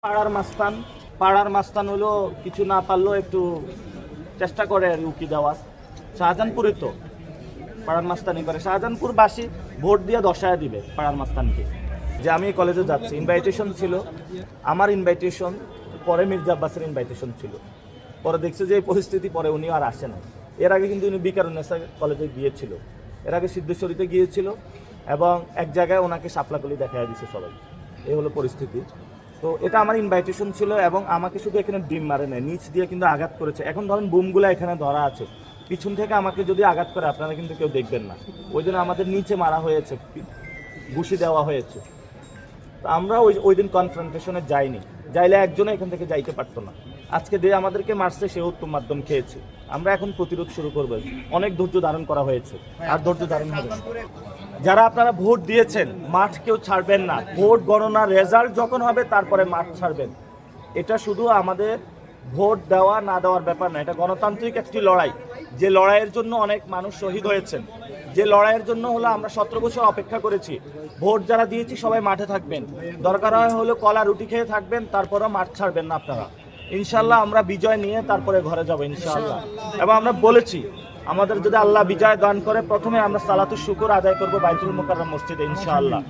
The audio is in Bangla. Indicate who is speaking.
Speaker 1: পাড়ার মাস্তান হলো কিছু না পারলেও একটু চেষ্টা করে আর উকি দেওয়ার। শাহজাহানপুরে তো পাড়ার মাস্তানি করে, শাহজাহানপুরবাসী ভোট দিয়ে দশায় দিবে পাড়ার মাস্তানকে। যে আমি কলেজে যাচ্ছি, ইনভাইটেশন ছিল, আমার ইনভাইটেশন পরে মির্জা আব্বাসের ইনভাইটেশন ছিল। পরে দেখছে যে এই পরিস্থিতি, পরে উনিও আর আসে না। এর আগে কিন্তু উনি বিকারুন্নেসা কলেজে গিয়েছিল, এর আগে সিদ্ধেশ্বরীতে গিয়েছিল এবং এক জায়গায় ওনাকে শাপলাকলি দেখা দিয়েছে সবাই। এই হলো পরিস্থিতি। তো এটা আমার ইনভাইটেশন ছিল এবং আমাকে শুধু এখানে ডিম মারে নেয়, নিচ দিয়ে কিন্তু আঘাত করেছে। এখন ধরেন বুমগুলো এখানে ধরা আছে, পিছন থেকে আমাকে যদি আঘাত করে আপনারা কিন্তু কেউ দেখবেন না। ওই জন্য আমাদের নিচে মারা হয়েছে, ঘুষি দেওয়া হয়েছে। তো আমরা ওই দিন কনফ্রন্টেশনে যাইনি, যাইলে একজনে এখান থেকে যাইতে পারতো না। আজকে যে আমাদেরকে মারছে সে উত্তম মাধ্যম খেয়েছে। আমরা এখন প্রতিরোধ শুরু করবো। অনেক ধৈর্য ধারণ করা হয়েছে, আর ধৈর্য ধারণ হবে। যারা আপনারা ভোট দিয়েছেন, মাঠ কেউ ছাড়বেন না। ভোট গণনা রেজাল্ট যখন হবে তারপরে মাঠ ছাড়বেন। এটা শুধু আমাদের ভোট দেওয়া না দেওয়ার ব্যাপার না, এটা গণতান্ত্রিক একটি লড়াই। যে লড়াইয়ের জন্য অনেক মানুষ শহীদ হয়েছেন, যে লড়াইয়ের জন্য হলো আমরা 17 বছর অপেক্ষা করেছি। ভোট যারা দিয়েছি সবাই মাঠে থাকবেন, দরকার হয় হলো কলা রুটি খেয়ে থাকবেন, তারপরেও মাঠ ছাড়বেন না আপনারা। ইনশাল্লাহ আমরা বিজয় নিয়ে তারপরে ঘরে যাব ইনশাআল্লাহ। এবং আমরা বলেছি আমাদের যদি আল্লাহ বিজয় দান করে, প্রথমে আমরা সালাতুশ শুকুর আদায় করব বাইতুল মুকাররম মসজিদে ইনশাআল্লাহ।